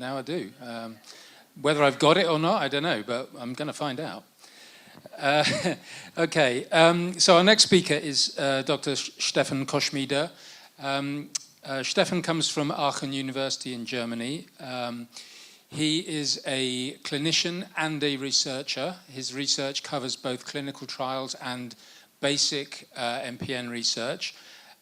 now I do. Whether I've got it or not, I don't know, but I'm going to find out. Okay, so our next speaker is Dr. Steffen Koschmieder. Steffen comes from Aachen University in Germany. He is a clinician and a researcher. His research covers both clinical trials and basic MPN research.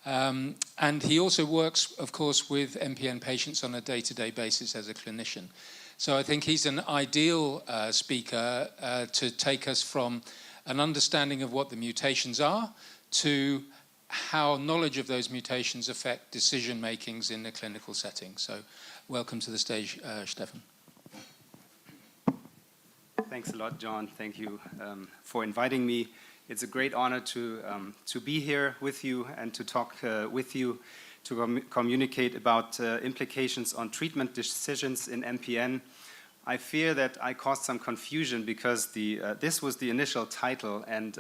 And he also works, of course, with MPN patients on a day-to-day basis as a clinician. So I think he's an ideal speaker to take us from an understanding of what the mutations are to how knowledge of those mutations affect decision makings in the clinical setting. So welcome to the stage, Steffen. Thanks a lot, John. Thank you for inviting me. It's a great honor to be here with you and to talk with you, to communicate about implications on treatment decisions in MPN. I fear that I caused some confusion because this was the initial title, and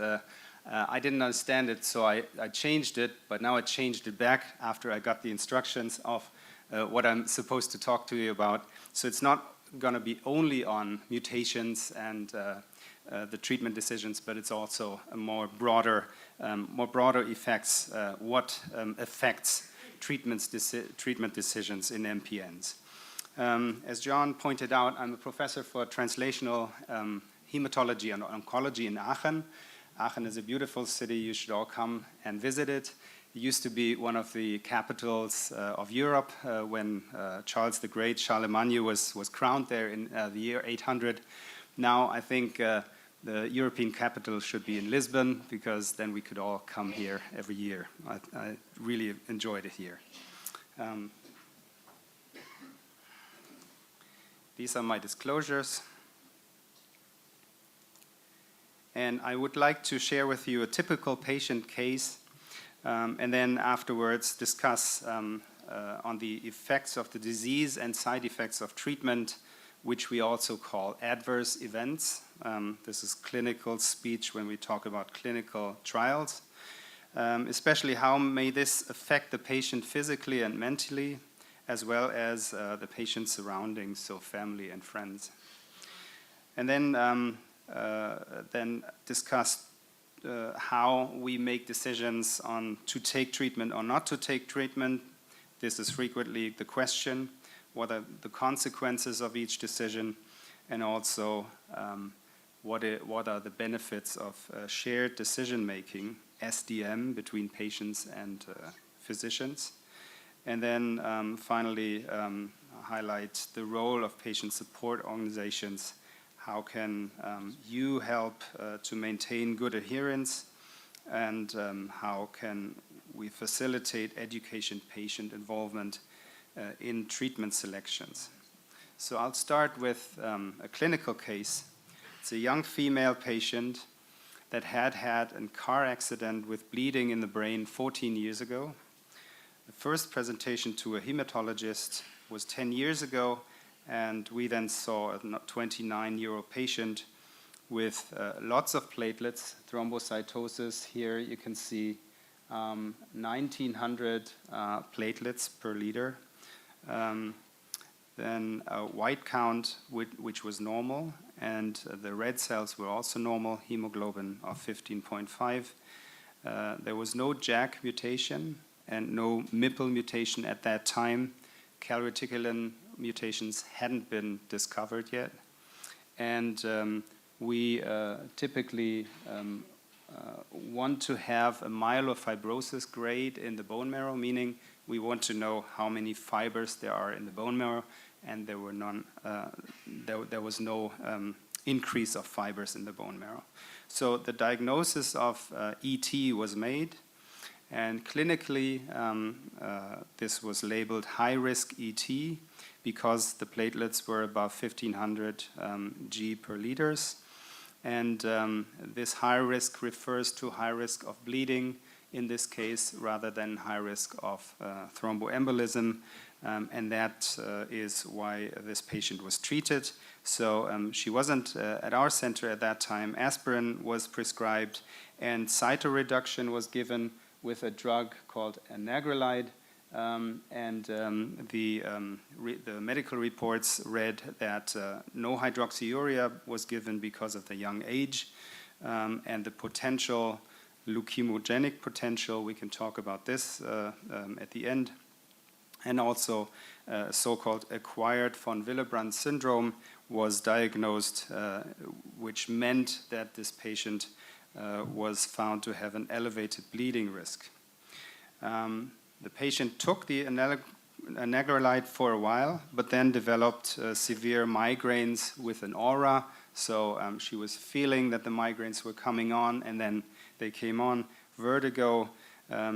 I didn't understand it, so I changed it, but now I changed it back after I got the instructions of what I'm supposed to talk to you about. So it's not going to be only on mutations and the treatment decisions, but it's also a more broader effects, what affects treatment decisions in MPNs. As John pointed out, I'm a professor for translational hematology and oncology in Aachen. Aachen is a beautiful city. You should all come and visit it. It used to be one of the capitals of Europe when Charles the Great, Charlemagne, was crowned there in the year 800. Now I think the European capital should be in Lisbon, because then we could all come here every year. I really enjoyed it here. These are my disclosures. And I would like to share with you a typical patient case, and then afterwards discuss on the effects of the disease and side effects of treatment, which we also call adverse events. This is clinical speech when we talk about clinical trials. Especially how may this affect the patient physically and mentally, as well as the patient's surroundings, so family and friends. And then discuss how we make decisions on to take treatment or not to take treatment. This is frequently the question. What are the consequences of each decision? And also, what are the benefits of shared decision-making, SDM, between patients and physicians? And then finally, highlight the role of patient support organizations. How can you help to maintain good adherence, and how can we facilitate education patient involvement in treatment selections? So I'll start with a clinical case. It's a young female patient that had a car accident with bleeding in the brain 14 years ago. The first presentation to a hematologist was 10 years ago, and we then saw a 29-year-old patient with lots of platelets, thrombocytosis. Here you can see 1,900 platelets per liter. Then a white count, which was normal, and the red cells were also normal, hemoglobin of 15.5. There was no JAK mutation and no MIPL mutation at that time. Calreticulin mutations hadn't been discovered yet. And we typically want to have a myelofibrosis grade in the bone marrow, meaning we want to know how many fibers there are in the bone marrow, and there were none. There was no increase of fibers in the bone marrow. So the diagnosis of ET was made, and clinically this was labeled high-risk ET because the platelets were above 1,500 G per liters. And this high risk refers to high risk of bleeding in this case, rather than high risk of thromboembolism. And that is why this patient was treated. So she wasn't at our center at that time. Aspirin was prescribed, and cytoreduction was given with a drug called anagrelide. The medical reports read that no hydroxyurea was given because of the young age, and the potential leukemogenic potential, we can talk about this at the end, and also so-called acquired von Willebrand syndrome was diagnosed, which meant that this patient was found to have an elevated bleeding risk. The patient took the anagrelide for a while, but then developed severe migraines with an aura. So she was feeling that the migraines were coming on, and then they came on. Vertigo,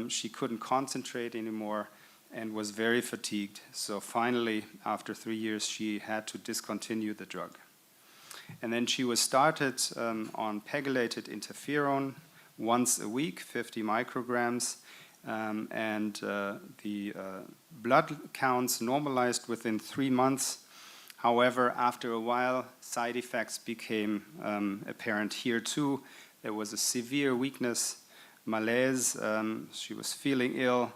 she couldn't concentrate anymore and was very fatigued. So finally, after 3 years, she had to discontinue the drug. And then she was started on pegylated interferon once a week, 50 micrograms, and the blood counts normalized within 3 months. However, after a while, side effects became apparent here too. There was a severe weakness, malaise, she was feeling ill,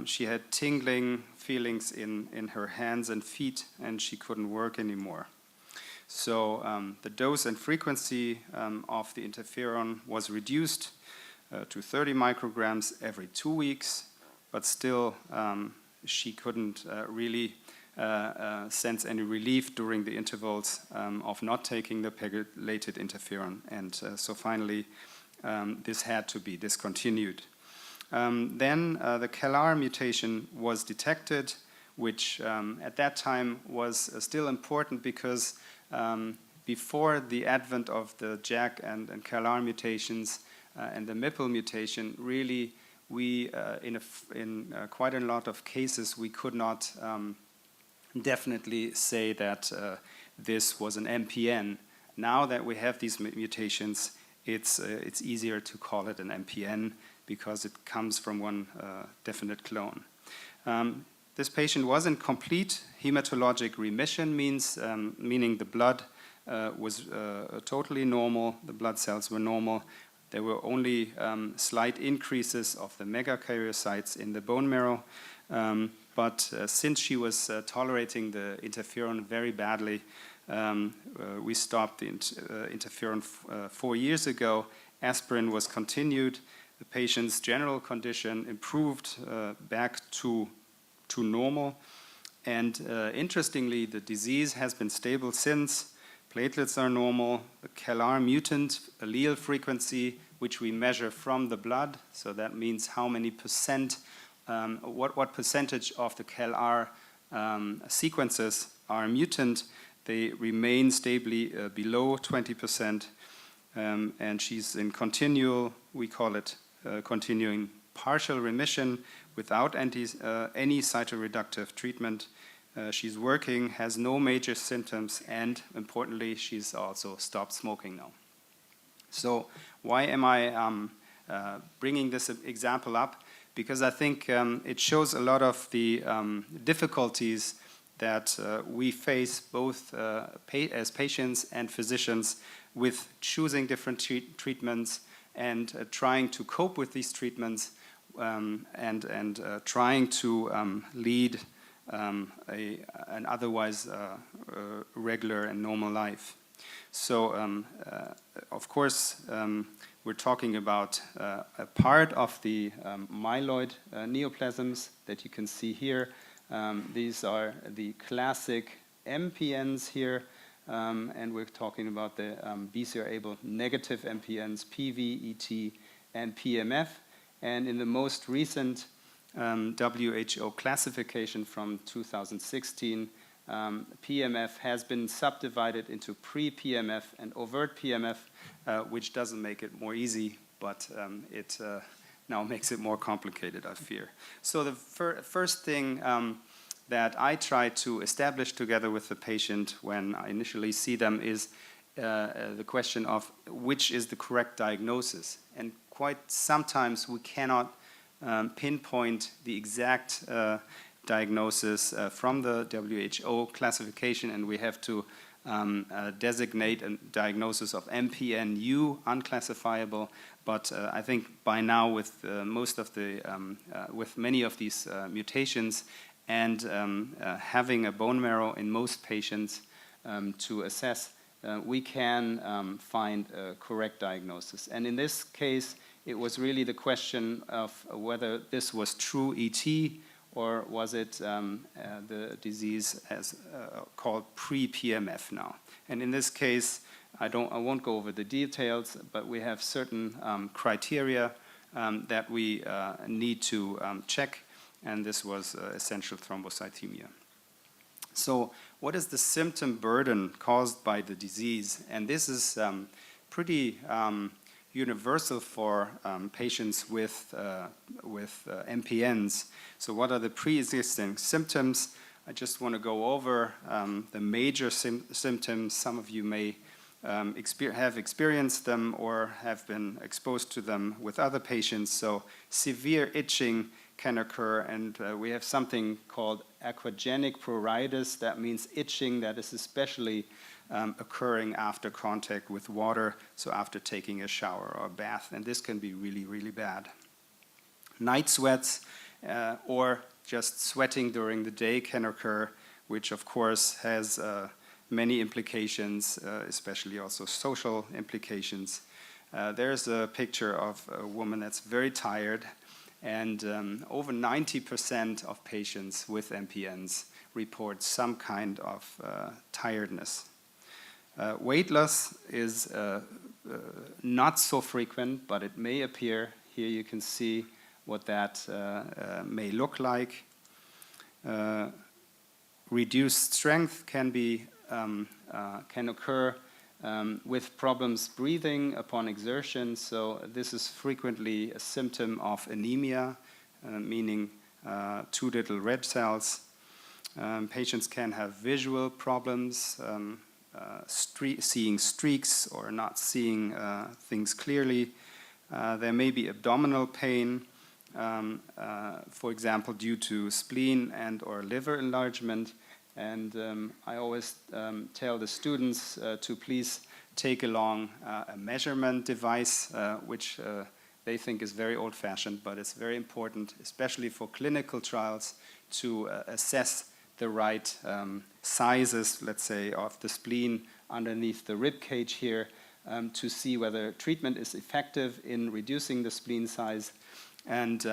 she had tingling feelings in her hands and feet, and she couldn't work anymore. So the dose and frequency of the interferon was reduced to 30 micrograms every 2 weeks, but still she couldn't really sense any relief during the intervals of not taking the pegylated interferon, and so finally this had to be discontinued. Then the CALR mutation was detected, which at that time was still important because before the advent of the JAK and CALR mutations and the MIPL mutation, really we, in quite a lot of cases, we could not definitely say that this was an MPN. Now that we have these mutations, it's easier to call it an MPN because it comes from one definite clone. This patient was in complete hematologic remission, meaning the blood was totally normal, the blood cells were normal. There were only slight increases of the megakaryocytes in the bone marrow, but since she was tolerating the interferon very badly, we stopped the interferon 4 years ago. Aspirin was continued. The patient's general condition improved back to normal. And interestingly, the disease has been stable since. Platelets are normal. The CALR mutant allele frequency, which we measure from the blood, so that means how many percent, what percentage of the CALR sequences are mutant, they remain stably below 20%, and she's in continual, we call it continuing partial remission without any cytoreductive treatment. She's working, has no major symptoms, and importantly, she's also stopped smoking now. So why am I bringing this example up? Because I think it shows a lot of the difficulties that we face both as patients and physicians with choosing different treatments and trying to cope with these treatments and trying to lead an otherwise regular and normal life. So, of course, we're talking about a part of the myeloid neoplasms that you can see here. These are the classic MPNs here, and we're talking about the BCR-ABL negative MPNs, PV, ET, and PMF. And in the most recent WHO classification from 2016, PMF has been subdivided into pre-PMF and overt PMF, which doesn't make it more easy, but it now makes it more complicated, I fear. So the first thing that I try to establish together with the patient when I initially see them is the question of which is the correct diagnosis. And quite sometimes we cannot pinpoint the exact diagnosis from the WHO classification, and we have to designate a diagnosis of MPNU, unclassifiable. But I think by now, with with many of these mutations, and having a bone marrow in most patients to assess, we can find a correct diagnosis. And in this case, it was really the question of whether this was true ET, or was it the disease as called pre-PMF now. And in this case, I won't go over the details, but we have certain criteria that we need to check, and this was essential thrombocythemia. So what is the symptom burden caused by the disease? And this is pretty universal for patients with MPNs. So what are the pre-existing symptoms? I just want to go over the major symptoms. Some of you may have experienced them or have been exposed to them with other patients. So severe itching can occur, and we have something called aquagenic pruritus. That means itching that is especially occurring after contact with water, so after taking a shower or a bath, and this can be really, really bad. Night sweats or just sweating during the day can occur, which of course has many implications, especially also social implications. There's a picture of a woman that's very tired, and over 90% of patients with MPNs report some kind of tiredness. Weight loss is not so frequent, but it may appear. Here you can see what that may look like. Reduced strength can occur with problems breathing upon exertion. So this is frequently a symptom of anemia, meaning too little red cells. Patients can have visual problems, seeing streaks or not seeing things clearly. There may be abdominal pain, for example, due to spleen and or liver enlargement. And I always tell the students to please take along a measurement device, which they think is very old-fashioned, but it's very important, especially for clinical trials, to assess the right sizes, let's say, of the spleen underneath the rib cage here, to see whether treatment is effective in reducing the spleen size. And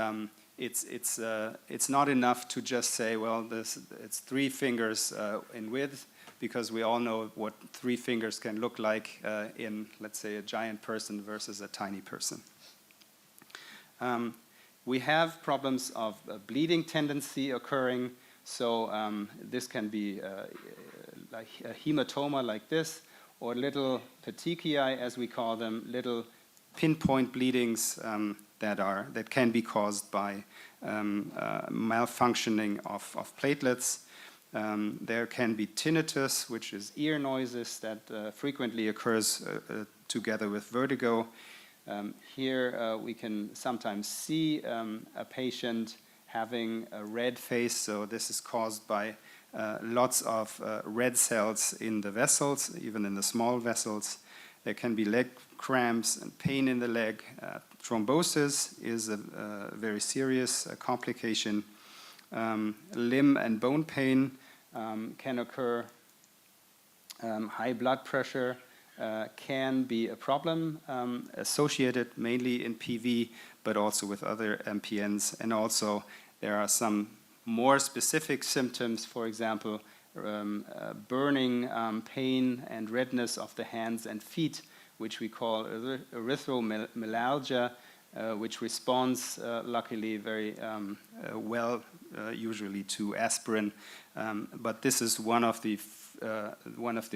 it's not enough to just say, well, it's 3 fingers in width, because we all know what 3 fingers can look like in, let's say, a giant person versus a tiny person. We have problems of bleeding tendency occurring. So this can be like a hematoma like this, or little petechiae, as we call them, little pinpoint bleedings that can be caused by malfunctioning of platelets. There can be tinnitus, which is ear noises that frequently occurs together with vertigo. Here we can sometimes see a patient having a red face, so this is caused by lots of red cells in the vessels, even in the small vessels. There can be leg cramps and pain in the leg. Thrombosis is a very serious complication. Limb and bone pain can occur. High blood pressure can be a problem, associated mainly in PV, but also with other MPNs. And also there are some more specific symptoms, for example, burning pain and redness of the hands and feet, which we call erythromelalgia, which responds luckily very well, usually to aspirin. But this is one of the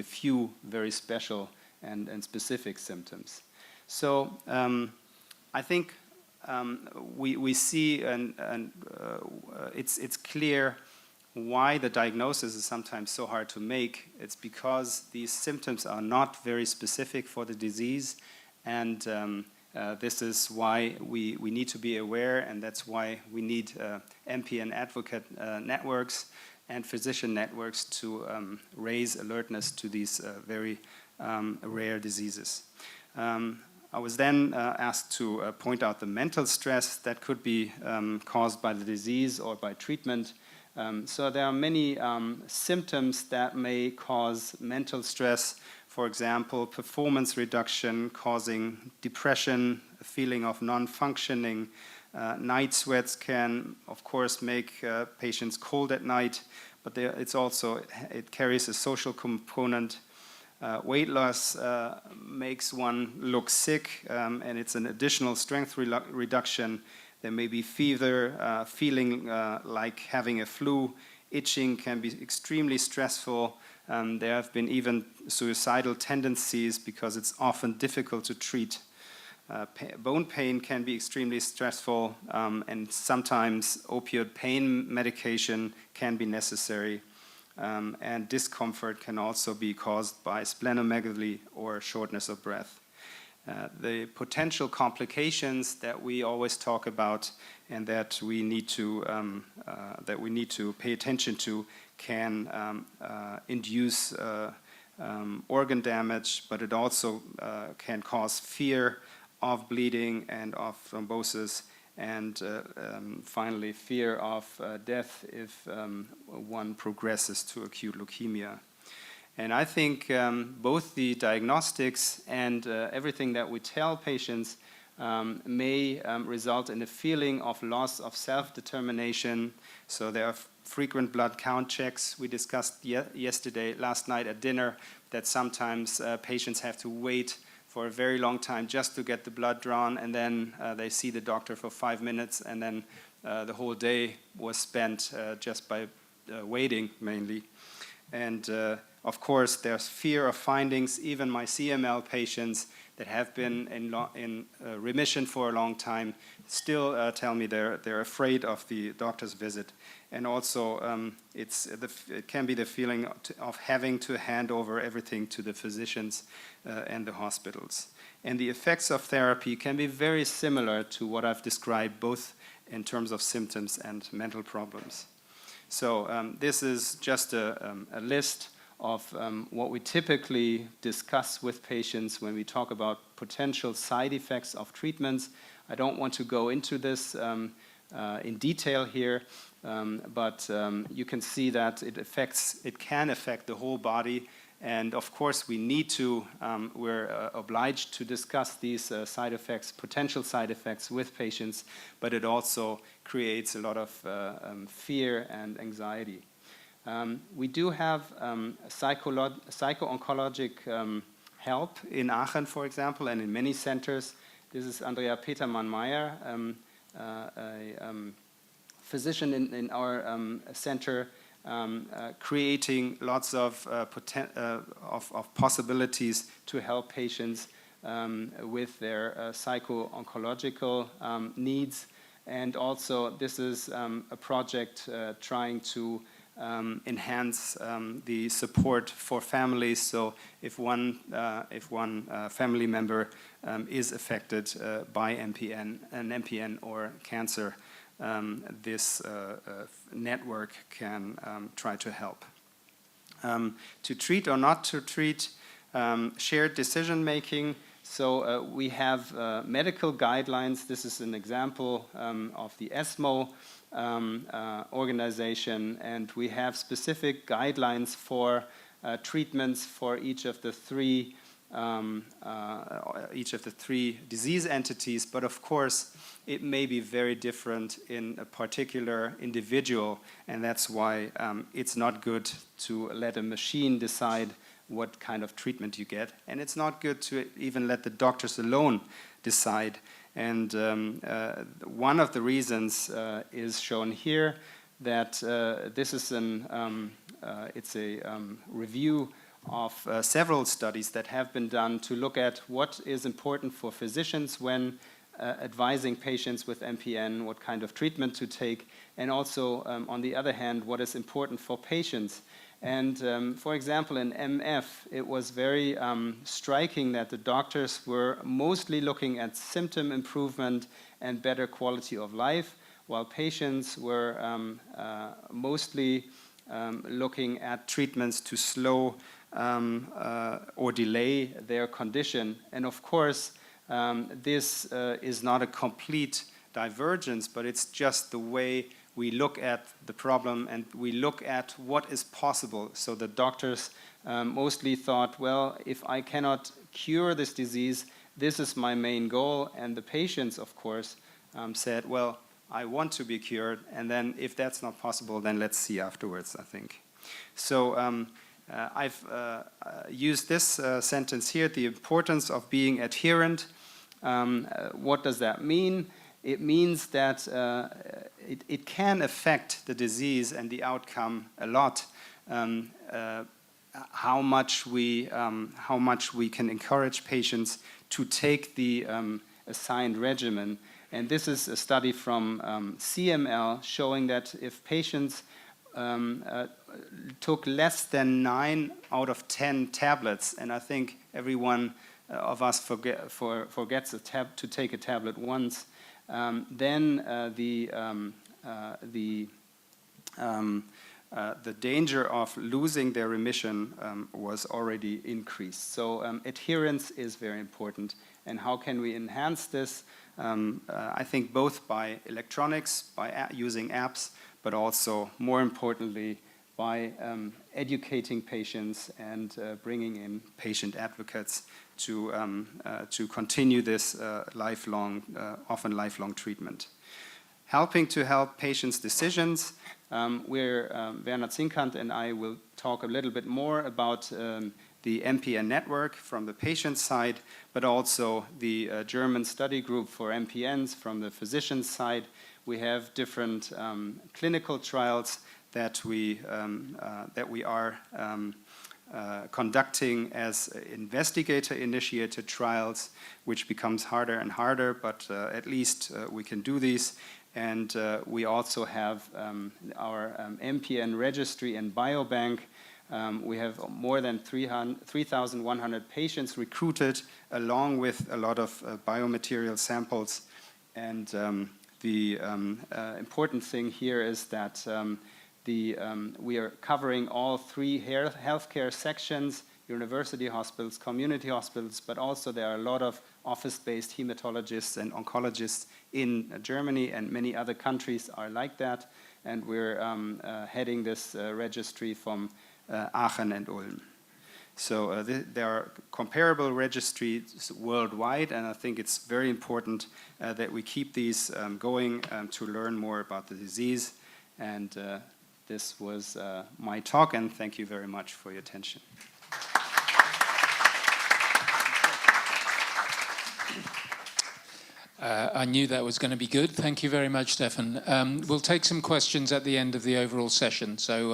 few very special and specific symptoms. So I think we see, and it's clear why the diagnosis is sometimes so hard to make. It's because these symptoms are not very specific for the disease, and This is why we need to be aware, and that's why we need MPN advocate networks and physician networks to raise alertness to these very rare diseases. I was then asked to point out the mental stress that could be caused by the disease or by treatment. So there are many symptoms that may cause mental stress. For example, performance reduction causing depression, a feeling of non-functioning. Night sweats can, of course, make patients cold at night, but it carries a social component. Weight loss makes one look sick, and it's an additional strength reduction. There may be fever, feeling like having a flu. Itching can be extremely stressful. There have been even suicidal tendencies because it's often difficult to treat. Bone pain can be extremely stressful, and sometimes opioid pain medication can be necessary. And discomfort can also be caused by splenomegaly or shortness of breath. The potential complications that we always talk about and that we need to pay attention to can induce organ damage, but it also can cause fear of bleeding and of thrombosis, and finally fear of death if one progresses to acute leukemia. And I think both the diagnostics and everything that we tell patients may result in a feeling of loss of self-determination. So there are frequent blood count checks. We discussed last night at dinner, that sometimes patients have to wait for a very long time just to get the blood drawn, and then they see the doctor for 5 minutes, and then the whole day was spent just by waiting mainly. And of course, there's fear of findings. Even my CML patients that have been in remission for a long time still tell me they're afraid of the doctor's visit. And also, it can be the feeling of having to hand over everything to the physicians and the hospitals. And the effects of therapy can be very similar to what I've described, both in terms of symptoms and mental problems. So this is just a list of what we typically discuss with patients when we talk about potential side effects of treatments. I don't want to go into this in detail here, but you can see that it can affect the whole body. And of course, we're obliged to discuss these side effects, potential side effects with patients, but it also creates a lot of fear and anxiety. We do have psycho-oncologic help in Aachen, for example, and in many centers. This is Andrea Petermann-Meyer, a physician in our center, creating lots of possibilities to help patients with their psycho-oncological needs. And also, this is a project trying to enhance the support for families. So if one family member is affected by an MPN or cancer, this network can try to help. To treat or not to treat, shared decision making. So we have medical guidelines. This is an example of the ESMO organization, and we have specific guidelines for treatments for each of the three disease entities. But of course, it may be very different in a particular individual, and that's why it's not good to let a machine decide what kind of treatment you get, and it's not good to even let the doctors alone decide. And one of the reasons is shown here, that this is it's a review of several studies that have been done to look at what is important for physicians when advising patients with MPN, what kind of treatment to take, and also, on the other hand, what is important for patients. And for example, in MF, it was very striking that the doctors were mostly looking at symptom improvement and better quality of life, while patients were mostly looking at treatments to slow or delay their condition. And of course, this is not a complete divergence, but it's just the way we look at the problem and we look at what is possible. So the doctors mostly thought, well, if I cannot cure this disease, this is my main goal. And the patients, of course, said, well, I want to be cured, and then if that's not possible, then let's see afterwards, I think. So I've used this sentence here, the importance of being adherent. What does that mean? It means that it can affect the disease and the outcome a lot. How much we can encourage patients to take the assigned regimen. And this is a study from CML showing that if patients took less than 9 out of 10 tablets, and I think everyone of us forgets to take a tablet once, then the danger of losing their remission was already increased. So adherence is very important. And how can we enhance this? I think both by electronics, by using apps, but also, more importantly, by educating patients and bringing in patient advocates to continue this often lifelong treatment. Helping to help patients' decisions. Werner Zinkant and I will talk a little bit more about the MPN network from the patient side, but also the German study group for MPNs from the physician side. We have different clinical trials that we are conducting as investigator-initiated trials, which becomes harder and harder, but at least we can do these. And we also have our MPN registry and biobank. We have more than 3,100 patients recruited, along with a lot of biomaterial samples. And the important thing here is that we are covering all 3 healthcare sections, university hospitals, community hospitals, but also there are a lot of office-based hematologists and oncologists in Germany, and many other countries are like that. And we're heading this registry from Aachen and Ulm. So there are comparable registries worldwide, and I think it's very important that we keep these going to learn more about the disease. And this was my talk, and thank you very much for your attention. I knew that was going to be good. Thank you very much, Stefan. We'll take some questions at the end of the overall session. So.